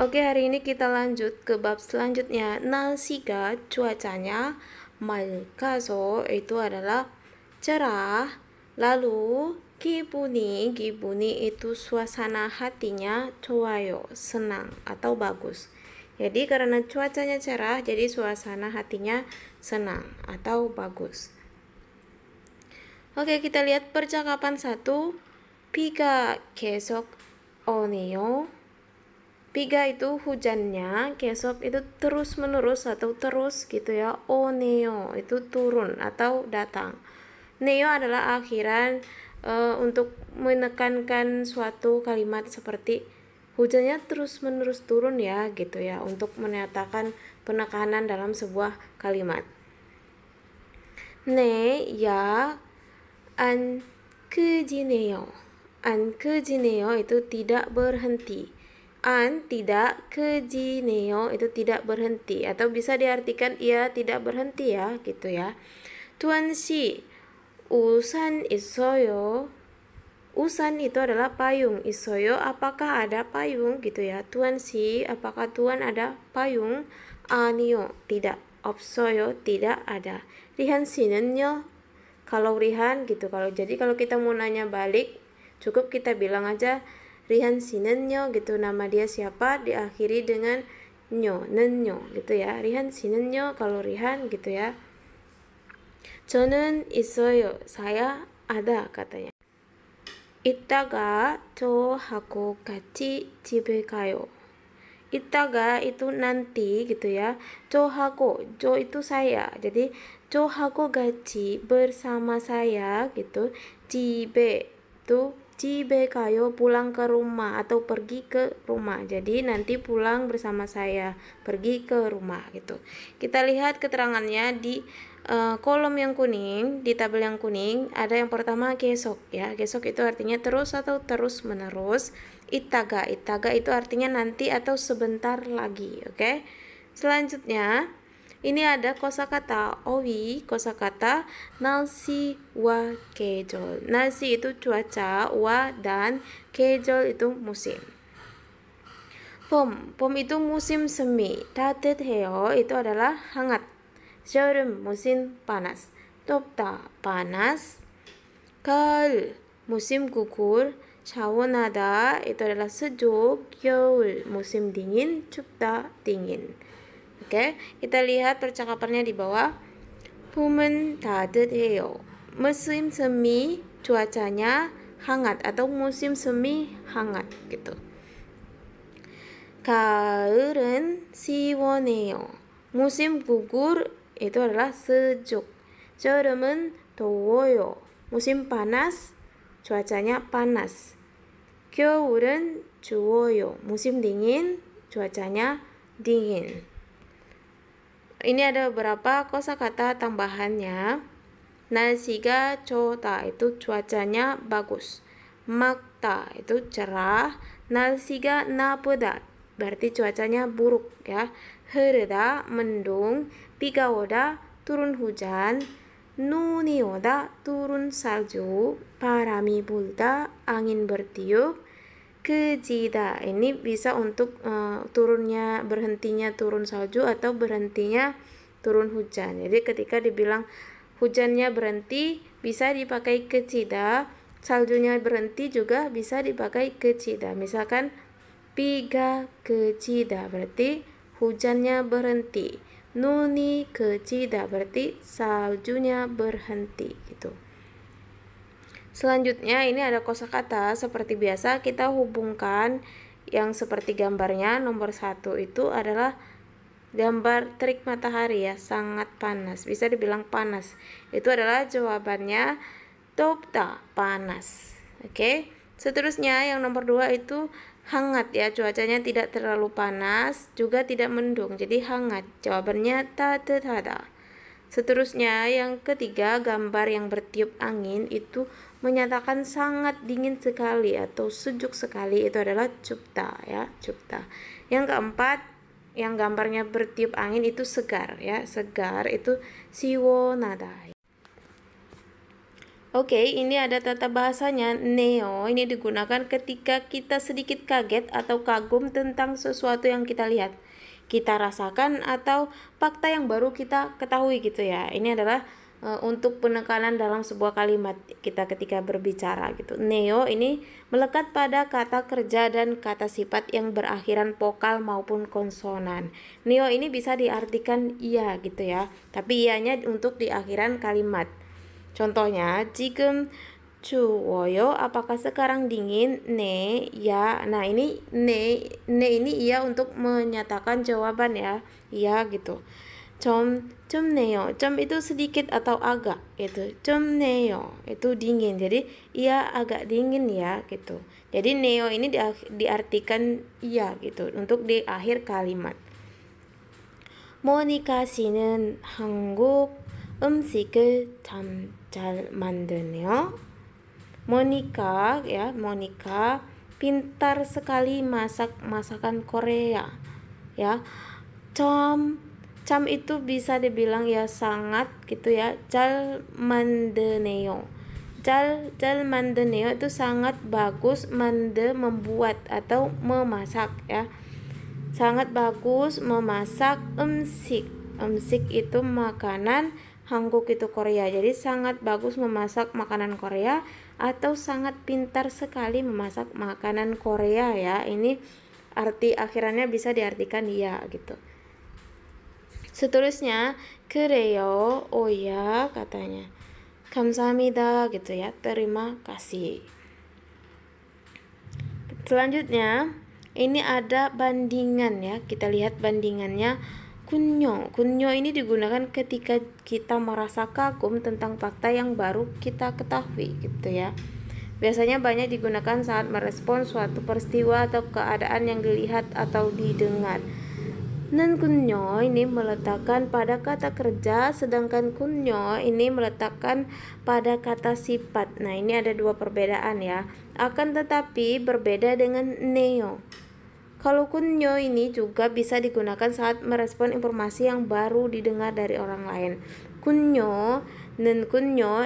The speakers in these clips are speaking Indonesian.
Oke, hari ini kita lanjut ke bab selanjutnya. Nasiga, cuacanya 맑아서 itu adalah cerah. Lalu 기분이 itu suasana hatinya 좋아요, senang atau bagus. Jadi karena cuacanya cerah, jadi suasana hatinya senang atau bagus. Oke, kita lihat percakapan 1. 비가 계속 오네요. 비가 itu hujannya, 계속 itu terus menerus atau terus gitu ya. 오네요 itu turun atau datang. Neo adalah akhiran untuk menekankan suatu kalimat seperti hujannya terus menerus turun ya gitu ya, untuk menyatakan penekanan dalam sebuah kalimat. 네, 야, 안 그지네요. 안 그지네요 itu tidak berhenti. An tidak, 그지네요 itu tidak berhenti, atau bisa diartikan ia tidak berhenti ya gitu ya. Tuan si, 우산 있어요. 우산 itu adalah payung. 있어요 apakah ada payung gitu ya. Tuan si, apakah Tuan ada payung? 아니요 tidak. 없어요 tidak ada. Rihan 씨는요? Kalau Rihan gitu, kalau kita mau nanya balik, cukup kita bilang aja Rihan 씨는요 gitu, nama dia siapa diakhiri dengan nyo, nenyo gitu ya. Rihan 씨는요 kalau Rihan gitu ya. 저는 있어요, saya ada katanya. 이따가 저하고 같이 집에 가요. 이따가 itu nanti gitu ya. 저하고, 저 itu saya. Jadi 저하고 같이 bersama saya gitu. 집에 itu 집에 가요, pulang ke rumah atau pergi ke rumah. Jadi nanti pulang bersama saya, pergi ke rumah gitu. Kita lihat keterangannya di kolom yang kuning, di tabel yang kuning ada yang pertama 계속 ya. 계속 itu artinya terus atau terus menerus. 이따가 itu artinya nanti atau sebentar lagi, oke? Selanjutnya ini ada kosakata owi, kosakata 날씨 wa 계절. 날씨 itu cuaca, wa dan 계절 itu musim. 봄 itu musim semi. 따뜻해요 itu adalah hangat. 여름 musim panas. 덥다 panas. 가을 musim gugur. 시원하다 itu adalah sejuk. 겨울 musim dingin. 춥다 dingin. Oke, kita lihat percakapannya di bawah. 봄은 따뜻해요. musim semi cuacanya hangat atau musim semi hangat gitu. 가을은 시원해요. musim gugur itu adalah sejuk. 여름은 더워요. musim panas cuacanya panas. 겨울은 추워요. musim dingin cuacanya dingin. Ini ada beberapa kosakata tambahannya. 날씨가 좋다 itu cuacanya bagus. 맑다 itu cerah. 날씨가 나쁘다 berarti cuacanya buruk ya. 흐르다 mendung. 비가 오다 turun hujan. 눈이 오다 turun salju. 바람이 불다 angin bertiup. 그지다 ini bisa untuk turunnya, berhentinya turun salju atau berhentinya turun hujan. Jadi ketika dibilang hujannya berhenti bisa dipakai kecida, saljunya berhenti juga bisa dipakai kecida. Misalkan 비가 그치다 berarti hujannya berhenti. 눈이 그치다 berarti saljunya berhenti gitu. Selanjutnya ini ada kosakata seperti biasa kita hubungkan yang seperti gambarnya. Nomor 1 itu adalah gambar terik matahari ya, sangat panas, bisa dibilang panas. Itu adalah jawabannya 덥다 panas. Oke. Seterusnya yang nomor 2 itu hangat ya, cuacanya tidak terlalu panas juga tidak mendung, jadi hangat. Jawabannya 따뜻하다. Seterusnya yang ketiga, gambar yang bertiup angin itu menyatakan sangat dingin sekali atau sejuk sekali, itu adalah 춥다 ya, 춥다. Yang keempat, yang gambarnya bertiup angin itu segar ya, segar itu 시원하다. Oke, ini ada tata bahasanya. Neo ini digunakan ketika kita sedikit kaget atau kagum tentang sesuatu yang kita lihat, kita rasakan, atau fakta yang baru kita ketahui gitu ya. Ini adalah untuk penekanan dalam sebuah kalimat kita ketika berbicara gitu. Neo ini melekat pada kata kerja dan kata sifat yang berakhiran vokal maupun konsonan. Neo ini bisa diartikan iya gitu ya, tapi ianya untuk di akhiran kalimat. Contohnya, 지금 추워요. Apakah sekarang dingin? 네, ya. Nah, ini ne ini iya untuk menyatakan jawaban ya. Iya gitu. 좀 네요. 좀 itu sedikit atau agak gitu. 좀 네요. Itu dingin. Jadi, iya agak dingin ya gitu. Jadi neo ini diartikan iya gitu untuk di akhir kalimat. 모니카 씨는 한국 음식을 참 잘 만드네요. Monica ya, Monica pintar sekali masak masakan Korea ya. Cam itu bisa dibilang ya sangat gitu ya. 잘 만드네요. 잘 만드네요 itu sangat bagus, membuat atau memasak ya. Sangat bagus memasak 음식. 음식 itu makanan, Hanguk itu Korea. Jadi sangat bagus memasak makanan Korea atau sangat pintar sekali memasak makanan Korea ya. Ini arti akhirannya bisa diartikan iya gitu. Seterusnya, 그래요. Oh ya katanya. 감사합니다 gitu ya. Terima kasih. Selanjutnya, ini ada bandingan ya. Kita lihat bandingannya. Kunyo ini digunakan ketika kita merasa kagum tentang fakta yang baru kita ketahui gitu ya. Biasanya banyak digunakan saat merespon suatu peristiwa atau keadaan yang dilihat atau didengar. Kunyo ini meletakkan pada kata kerja, sedangkan kunyo ini meletakkan pada kata sifat. Nah, ini ada dua perbedaan ya. Akan tetapi berbeda dengan neo. Kalau kunyo ini juga bisa digunakan saat merespon informasi yang baru didengar dari orang lain. Kunyo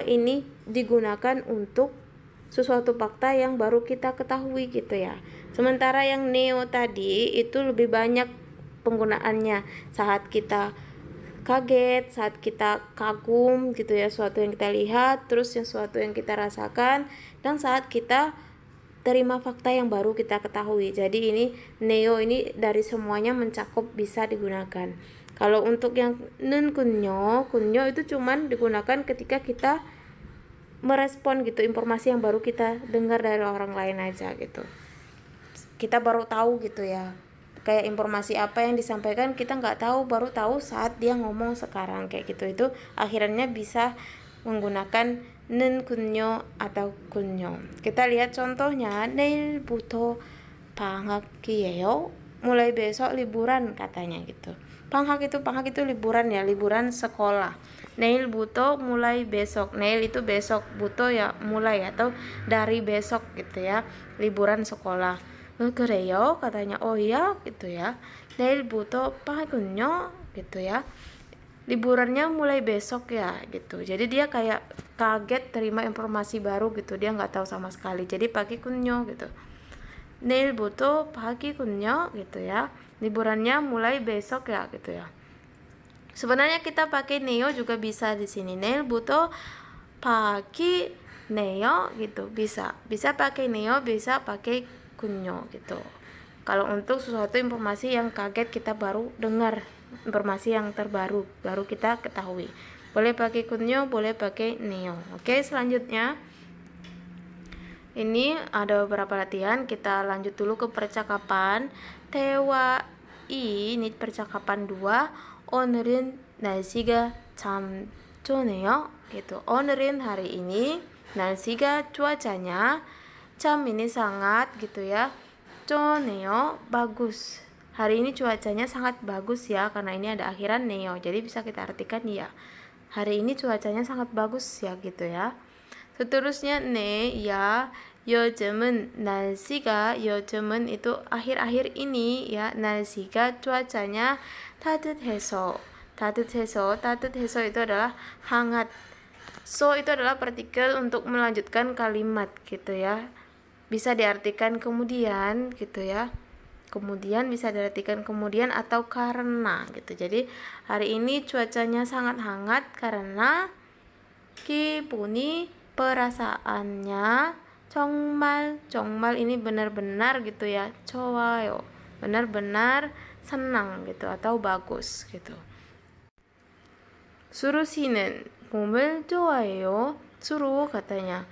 ini digunakan untuk sesuatu fakta yang baru kita ketahui gitu ya. Sementara yang neo tadi itu lebih banyak penggunaannya saat kita kaget, saat kita kagum gitu ya, sesuatu yang kita lihat, terus sesuatu yang kita rasakan, dan saat kita terima fakta yang baru kita ketahui. Jadi ini neo ini dari semuanya mencakup, bisa digunakan. Kalau untuk yang kunyo itu cuman digunakan ketika kita merespon gitu informasi yang baru kita dengar dari orang lain aja gitu. Kita baru tahu gitu ya. Kayak informasi apa yang disampaikan kita nggak tahu, baru tahu saat dia ngomong sekarang kayak gitu. Itu akhirnya bisa menggunakan kunyo atau kunyo. Kita lihat contohnya. 내일부터 방학이에요. Mulai besok liburan katanya gitu. 방학 itu liburan ya, liburan sekolah. 내일부터 mulai besok. 내일 itu besok, buto ya mulai atau dari besok gitu ya, liburan sekolah. 그래요 katanya. Oh ya gitu ya. 내일부터 방학은요 gitu ya. Liburannya mulai besok ya gitu. Jadi dia kayak kaget terima informasi baru gitu, dia nggak tahu sama sekali. Jadi pakai kunyo gitu. 내일부터 방학이군요 gitu ya. Liburannya mulai besok ya gitu ya. Sebenarnya kita pakai neo juga bisa di sini. 내일부터 방학이네요 gitu. Bisa pakai neo, bisa pakai kunyo gitu. Kalau untuk sesuatu informasi yang kaget kita baru dengar, informasi yang terbaru baru kita ketahui, boleh pakai kunyo, boleh pakai neo. Oke, selanjutnya ini ada beberapa latihan. Kita lanjut dulu ke percakapan. 대화 ini percakapan 2. 오늘은 날씨가 참 좋네요 gitu. 오늘은 hari ini, 날씨가 cuacanya, 참 ini sangat gitu ya, 좋네요 bagus. Hari ini cuacanya sangat bagus ya, karena ini ada akhiran neo. Jadi bisa kita artikan ya, hari ini cuacanya sangat bagus ya gitu ya. Seterusnya ya, 요즘은 날씨가, 요즘은 itu akhir-akhir ini ya, 날씨가 cuacanya 따뜻해서 itu adalah hangat. So itu adalah partikel untuk melanjutkan kalimat gitu ya. Bisa diartikan kemudian gitu ya. Kemudian bisa diartikan kemudian atau karena gitu. Jadi hari ini cuacanya sangat hangat karena 기분이 perasaannya 정말 ini benar-benar gitu ya. 좋아요. benar-benar senang gitu atau bagus gitu. 수루 씨는 봄을 좋아해요. 수루 katanya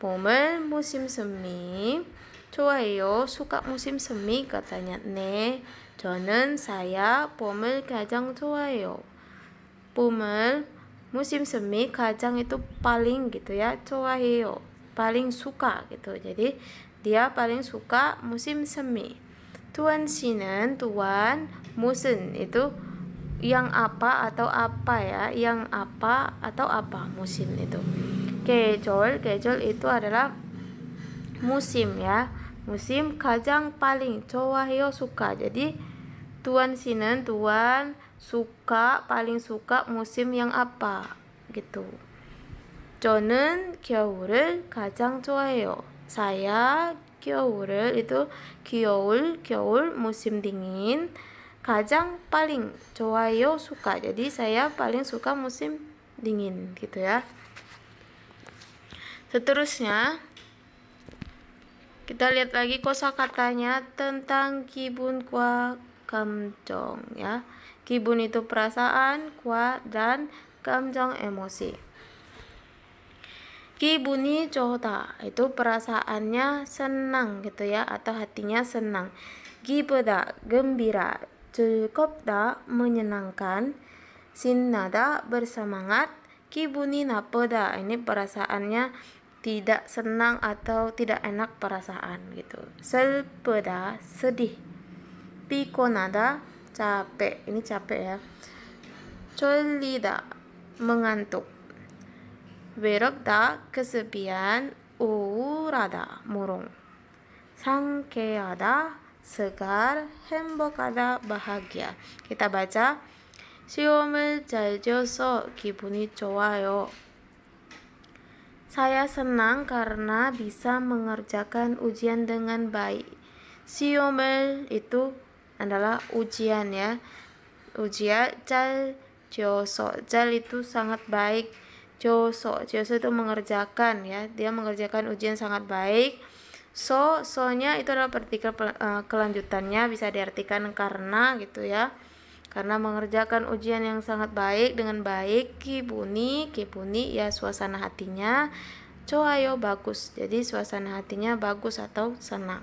봄을 musim semi 좋아해요. suka musim semi katanya. 네, saya 봄을 가장 좋아해요. 봄을 musim semi 가장 itu paling gitu ya. 좋아해요. paling suka gitu. Jadi dia paling suka musim semi. tuan 씨는 tuan 무슨 itu yang apa atau apa ya, yang apa atau apa musim itu. 계절 itu adalah musim ya, musim. 가장 paling 좋아해요 suka. Jadi tuan 씨는 tuan suka paling suka musim yang apa gitu. 저는 겨울을 가장 좋아해요. saya 겨울을 itu 겨울 musim dingin. 가장 paling 좋아요 suka. Jadi saya paling suka musim dingin gitu ya. Seterusnya kita lihat lagi kosakatanya tentang 기분 과 감정 ya. 기분 itu perasaan, 과 dan 감정 emosi. 기분이 좋다 itu perasaannya senang gitu ya atau hatinya senang. 기쁘다 gembira, 즐겁다 menyenangkan, 신나다 bersemangat, 기분이 나쁘다 ini perasaannya tidak senang atau tidak enak perasaan gitu. 슬프다 sedih, 피곤하다 capek ini capek ya. 졸리다 mengantuk, 외롭다 kesepian, 우울하다 murung, 상쾌하다 segar, 행복하다 bahagia. Kita baca. 시험을 잘 지어서 기분이 좋아요. Saya senang karena bisa mengerjakan ujian dengan baik. 시험을 itu adalah ujian ya. ujian 잘 지어서, 잘 itu sangat baik. 지어서 itu mengerjakan ya. Dia mengerjakan ujian sangat baik. So-nya itu adalah partikel kelanjutannya, bisa diartikan karena gitu ya. Karena mengerjakan ujian yang sangat baik dengan baik. 기분이 ya suasana hatinya. 좋아요 bagus. Jadi suasana hatinya bagus atau senang.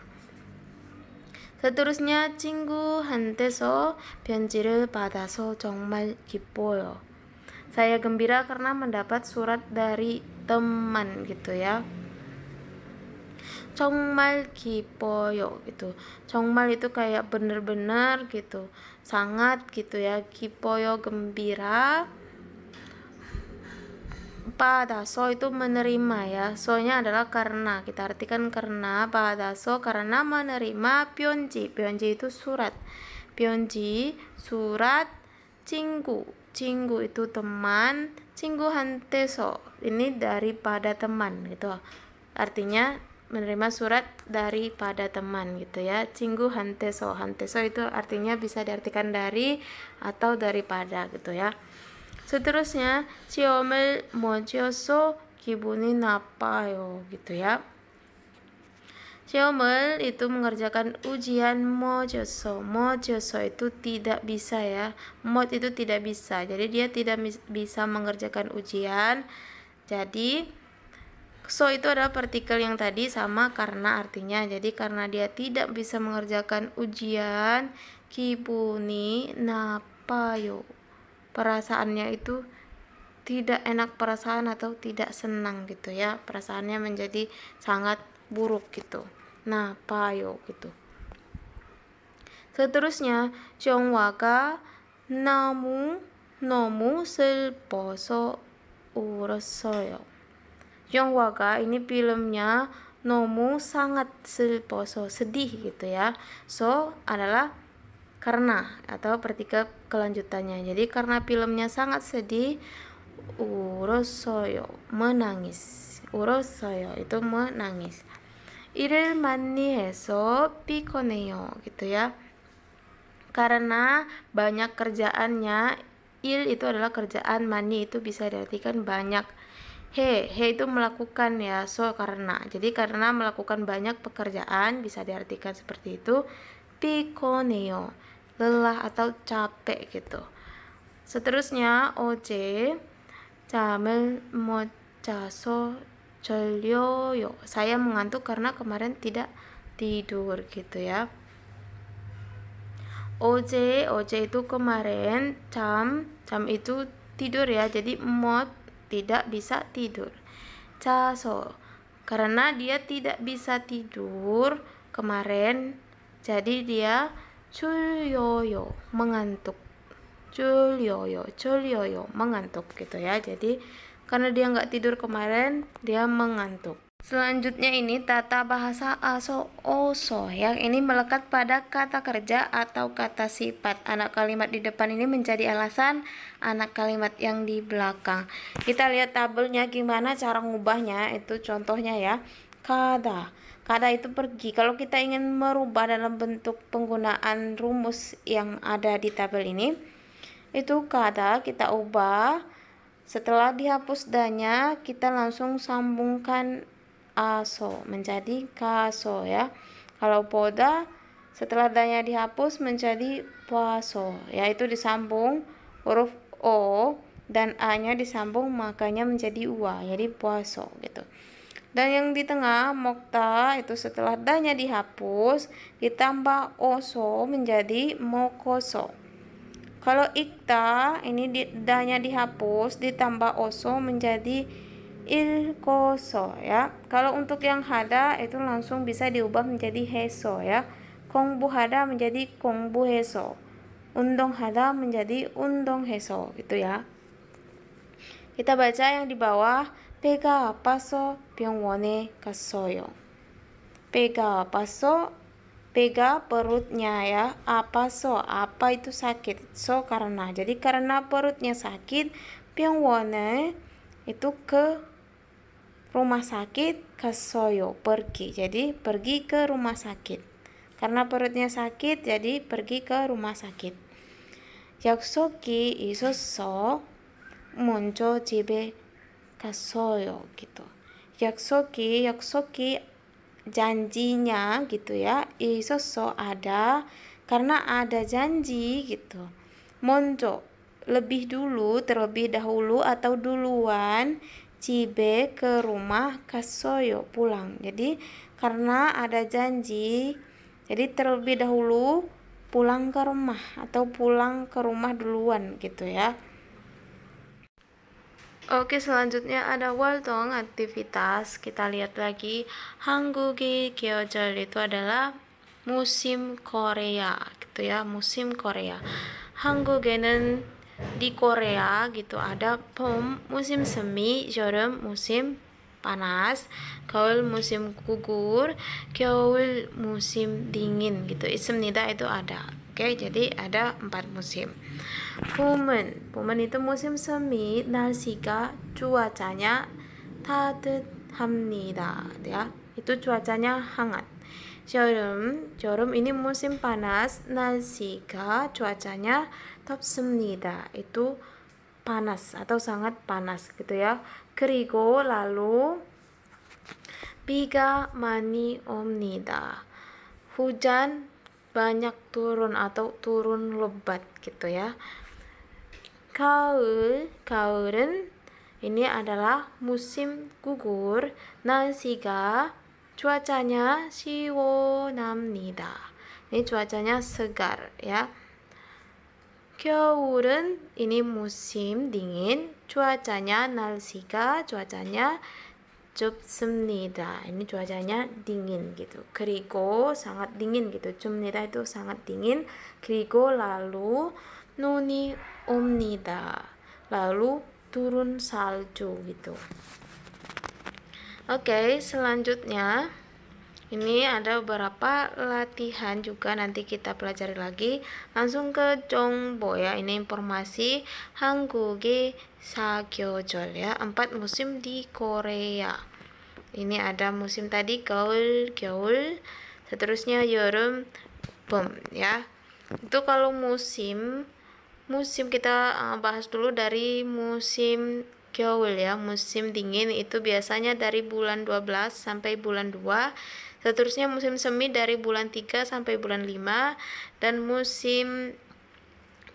seterusnya 친구한테서 편지를 받아서 정말 기뻐요. Saya gembira karena mendapat surat dari teman gitu ya. 정말 기뻐요 gitu. 정말 itu kayak bener-bener gitu, sangat gitu ya. 기뻐요 gembira. 받아서 itu menerima ya. sonya adalah karena, kita artikan karena. 받아서 karena menerima. 편지 itu surat. 편지 surat. 친구 itu teman. 친구한테서 ini daripada teman gitu. Artinya menerima surat daripada teman gitu ya. 친구한테서 itu artinya bisa diartikan dari atau daripada gitu ya. seterusnya 시험을 못 지어서 기분이 나빠요 gitu ya. 시험을 itu mengerjakan ujian 못 지어서 itu tidak bisa ya. 못 itu tidak bisa, jadi dia tidak bisa mengerjakan ujian. Jadi so itu adalah partikel yang tadi sama karena artinya. Jadi karena dia tidak bisa mengerjakan ujian, 기분이 나빠요. Perasaannya itu tidak enak perasaan atau tidak senang gitu ya. Perasaannya menjadi sangat buruk gitu. 나빠요 gitu. seterusnya 정화가 너무 슬퍼서 울었어요. 영화가 ini filmnya. 너무 sangat 슬퍼서 sedih gitu ya. So adalah karena atau partikel kelanjutannya. Jadi karena filmnya sangat sedih, 울었어요. menangis. 울었어요. itu menangis. 일을 많이 해서 피곤해요. gitu ya. Karena banyak kerjaannya. Il itu adalah kerjaan, mani itu bisa diartikan banyak. He itu melakukan ya, so karena. Jadi karena melakukan banyak pekerjaan bisa diartikan seperti itu. 피곤해요. lelah atau capek gitu. Seterusnya 어제 잠을 못 자서 졸려요. Saya mengantuk karena kemarin tidak tidur gitu ya. 어제 itu kemarin, jam itu tidur ya. Jadi 못 tidak bisa tidur. 자서 karena dia tidak bisa tidur kemarin, jadi dia 졸려요 mengantuk. 졸려요 mengantuk gitu ya. Jadi karena dia nggak tidur kemarin, dia mengantuk. Selanjutnya ini tata bahasa aso oso, yang ini melekat pada kata kerja atau kata sifat. Anak kalimat di depan ini menjadi alasan, anak kalimat yang di belakang. Kita lihat tabelnya gimana cara ngubahnya. Itu contohnya ya. Kada itu pergi. Kalau kita ingin merubah dalam bentuk penggunaan rumus yang ada di tabel ini, itu kada kita ubah. Setelah dihapus danya, kita langsung sambungkan aso menjadi kaso ya. Kalau poda setelah danya dihapus menjadi puaso, yaitu disambung huruf o dan a-nya disambung makanya menjadi ua, jadi puaso gitu. Dan yang di tengah mokta itu setelah danya dihapus ditambah oso menjadi mokoso. Kalau ikta ini danya dihapus ditambah oso menjadi ilkoso ya. Kalau untuk yang hada itu langsung bisa diubah menjadi heso ya. Kongbu hada menjadi kongbu heso. Undong hada menjadi undong heso gitu ya. Kita baca yang di bawah. 배가 아파서 병원에 갔어요. 배가 아파서, 배가 perutnya ya. 아파서, apa itu sakit. So karena. Jadi karena perutnya sakit, 병원에 itu ke rumah sakit, 갔어요 pergi. Jadi pergi ke rumah sakit. Karena perutnya sakit, jadi pergi ke rumah sakit. 약속이 있어서 먼저 집에 갔어요 gitu. 약속이 janjinya gitu ya. 있어서 ada, karena ada janji gitu. 먼저 lebih dulu, terlebih dahulu atau duluan. Cibe ke rumah, kasoyo pulang. Jadi karena ada janji, jadi terlebih dahulu pulang ke rumah atau pulang ke rumah duluan gitu ya. Oke, selanjutnya ada wal동, aktivitas. Kita lihat lagi. 한국의 계절 itu adalah musim Korea gitu ya, musim Korea. 한국에는 di Korea gitu ada 봄 musim semi, 여름 musim panas, 가을 musim gugur, 겨울 musim dingin gitu. 있습니다 itu ada. Oke, jadi ada 4 musim. 봄은 itu musim semi, 날씨가 cuacanya 따뜻합니다 ya. Itu cuacanya hangat. 여름 ini musim panas, 날씨가 cuacanya 덥습니다. itu panas atau sangat panas gitu ya. 그리고 lalu 비가 많이 옵니다. hujan banyak turun atau turun lebat gitu ya. 가을은 ini adalah musim gugur, 날씨가 cuacanya 시원합니다. Ini cuacanya segar ya. 겨울은 ini musim dingin, cuacanya 춥습니다. ini cuacanya dingin gitu. 그리고 sangat dingin gitu. 춥니다 itu sangat dingin. 그리고 lalu 눈이 옵니다. lalu turun salju gitu. Oke, selanjutnya Ini ada beberapa latihan juga nanti kita pelajari lagi. Langsung ke 정보 ya. Ini informasi 한국의 4계절 ya. 4 musim di Korea. Ini ada musim tadi gaul, 겨울. Seterusnya 여름, 봄 ya. Itu kalau musim kita bahas dulu dari musim 겨울 ya, musim dingin itu biasanya dari bulan 12 sampai bulan 2. Seterusnya musim semi dari bulan 3 sampai bulan 5, dan musim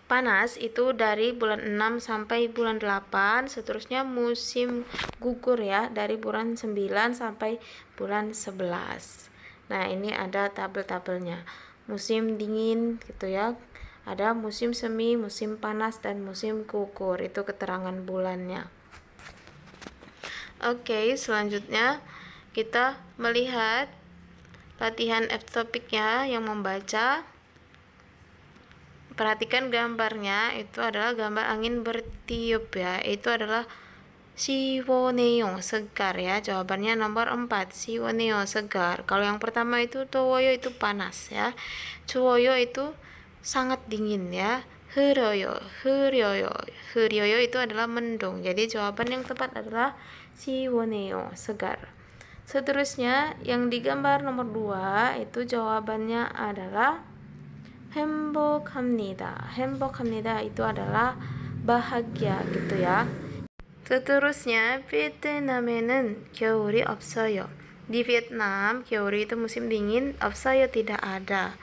panas itu dari bulan 6 sampai bulan 8. Seterusnya musim gugur ya, dari bulan 9 sampai bulan 11. Nah, ini ada tabel-tabelnya. Musim dingin gitu ya. Ada musim semi, musim panas, dan musim gugur. Itu keterangan bulannya. Oke, selanjutnya kita melihat latihan F-topiknya yang membaca. Perhatikan gambarnya, itu adalah gambar angin bertiup ya. Itu adalah 시원해요, segar ya. Jawabannya nomor 4, 시원해요, segar. Kalau yang pertama itu 더워요, itu panas ya. 추워요 itu sangat dingin ya. 흐려요, 흐려요 itu adalah mendung. Jadi jawaban yang tepat adalah 시원해요, segar. Seterusnya yang digambar nomor 2 itu jawabannya adalah 행복합니다. 행복합니다 itu adalah bahagia gitu ya. Seterusnya 베트남에는 겨울이 없어요. Di Vietnam 겨울이 itu musim dingin, 없어요 tidak ada.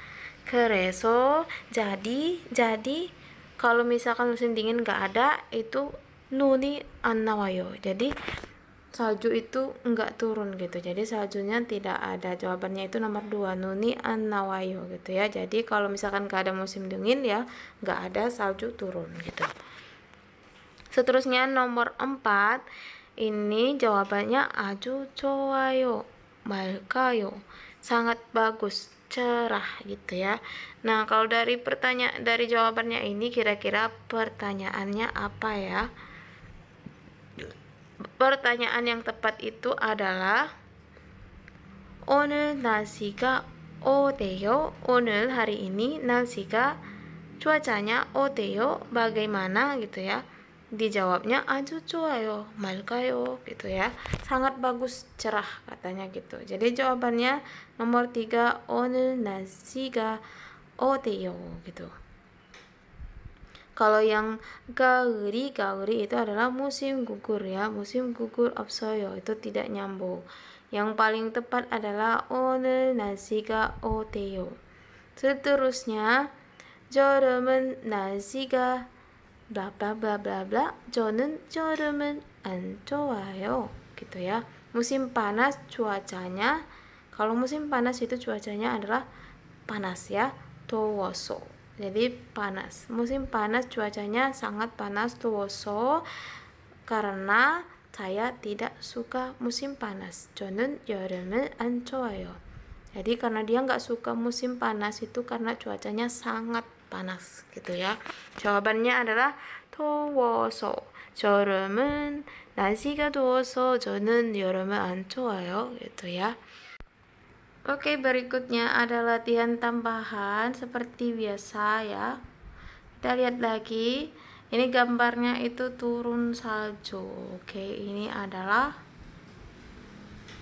그래서 jadi kalau misalkan musim dingin nggak ada itu 눈이 안 나와요. Jadi salju itu enggak turun gitu. Jadi saljunya tidak ada. Jawabannya itu nomor 2, 눈이 안 나와요 gitu ya. Jadi kalau misalkan nggak ada musim dingin ya nggak ada salju turun gitu. Seterusnya nomor 4, ini jawabannya 아주 좋아요, 맑아요, sangat bagus, cerah gitu ya. Nah, kalau dari jawabannya ini kira-kira pertanyaannya apa ya? Pertanyaan yang tepat itu adalah 오늘 날씨가 어때요? 오늘 hari ini 날씨가 cuacanya 어때요? Bagaimana gitu ya. Dijawabnya 아주 좋아요, 맑아요 gitu ya. Sangat bagus, cerah katanya gitu. Jadi jawabannya nomor 3, 오늘 날씨가 어때요 gitu. Kalau yang gauri itu adalah musim gugur ya. Musim gugur 없어요 itu tidak nyambung. Yang paling tepat adalah 오늘 날씨가 어때요. Seterusnya 여름은 날씨가 bla bla bla bla bla. 저는 여름은 안 좋아요 gitu ya. Musim panas cuacanya, kalau musim panas itu cuacanya adalah panas ya, 더워서. Jadi panas. Musim panas cuacanya sangat panas, 더워서. Karena saya tidak suka musim panas. 저는 여름을 안 좋아요. Jadi karena dia nggak suka musim panas itu karena cuacanya sangat panas gitu ya. Jawabannya adalah 더워서. 여름은 날씨가 더워서 저는 여름을 안 좋아요 gitu ya. Oke, berikutnya ada latihan tambahan seperti biasa ya. Kita lihat lagi. Ini gambarnya itu turun salju. Oke, ini adalah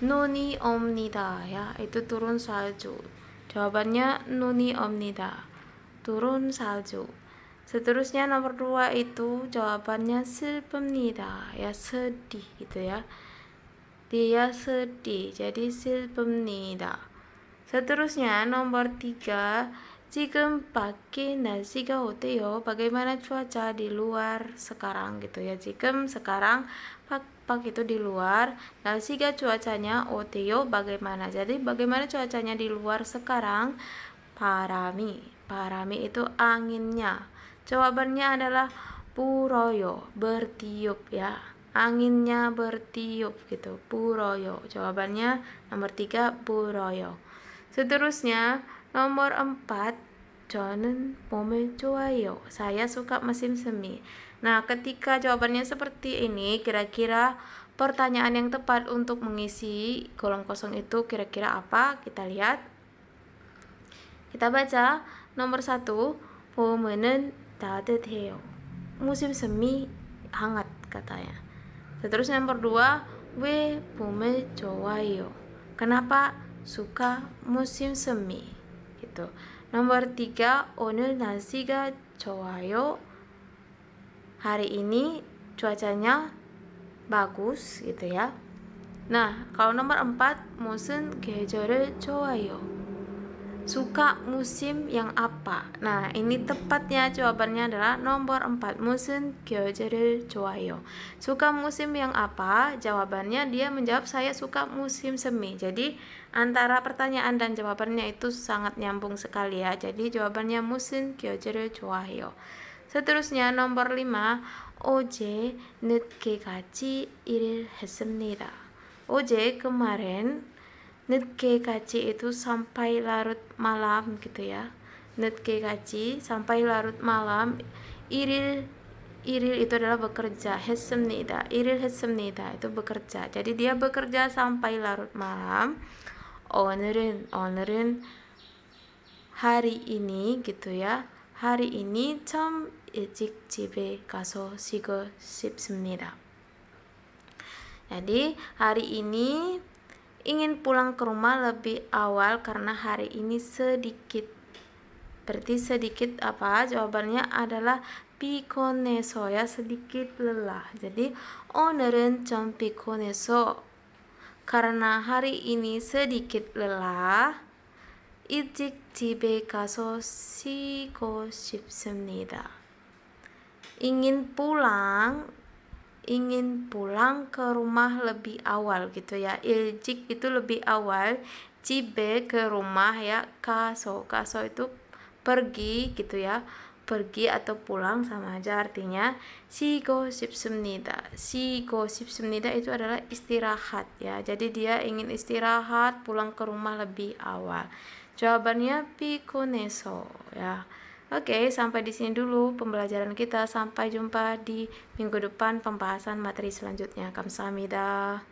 눈이 옵니다 ya. Itu turun salju. Jawabannya 눈이 옵니다. Turun salju. Seterusnya nomor 2 itu jawabannya 슬픕니다 ya, sedih gitu ya. Dia sedih, jadi 슬픕니다. Seterusnya nomor 3, 지금 밖에 날씨가 어때요? Bagaimana cuaca di luar sekarang gitu ya. 지금 sekarang, pak itu di luar, 날씨가 cuacanya 어때요? Bagaimana. Jadi bagaimana cuacanya di luar sekarang? 바람이 itu anginnya. Jawabannya adalah 불어요, bertiup ya. Anginnya bertiup gitu, 불어요. Jawabannya nomor 3, 불어요. Seterusnya nomor 4, 저는 봄을 좋아해요. Saya suka musim semi. Nah, ketika jawabannya seperti ini, kira-kira pertanyaan yang tepat untuk mengisi kolom kosong itu kira-kira apa? Kita lihat. Kita baca nomor 1, 봄은 따뜻해요. Musim semi hangat katanya. Terus nomor 2, 왜 봄을 좋아해요? Kenapa suka musim semi? Gitu. Nomor 3, 오늘 날씨가 좋아요. Hari ini cuacanya bagus gitu ya. Nah, kalau nomor 4, 무슨 계절을 좋아해요? Suka musim yang apa? Nah, ini tepatnya jawabannya adalah nomor 4, 무슨 계절을 좋아해요. Suka musim yang apa? Jawabannya dia menjawab saya suka musim semi. Jadi antara pertanyaan dan jawabannya itu sangat nyambung sekali ya. Jadi jawabannya 무슨 계절을 좋아해요. Seterusnya nomor 5, 어제 늦게까지 일을 했습니다. 어제 kemarin, 늦게까지 itu sampai larut malam gitu ya. 늦게까지 sampai larut malam. 일을 itu adalah bekerja. 했습니다. 일을 했습니다 itu bekerja. Jadi dia bekerja sampai larut malam. 오늘은 hari ini gitu ya. Hari ini 좀 일찍 집에 가서 쉬고 싶습니다. Jadi hari ini ingin pulang ke rumah lebih awal karena hari ini sedikit. Berarti sedikit apa? Jawabannya adalah 피곤해서 ya, sedikit lelah. Jadi 오늘은 좀 피곤해서 karena hari ini sedikit lelah. 일찍 집에 가서 쉬고 싶습니다. Ingin pulang ke rumah lebih awal gitu ya. 일찍 itu lebih awal, 집에 ke rumah ya, 가서 itu pergi gitu ya. Pergi atau pulang sama aja artinya. 쉬고 싶습니다. 쉬고 싶습니다 itu adalah istirahat ya. Jadi dia ingin istirahat, pulang ke rumah lebih awal. Jawabannya 피곤해서 ya. Oke, sampai di sini dulu pembelajaran kita. Sampai jumpa di minggu depan pembahasan materi selanjutnya. 감사합니다.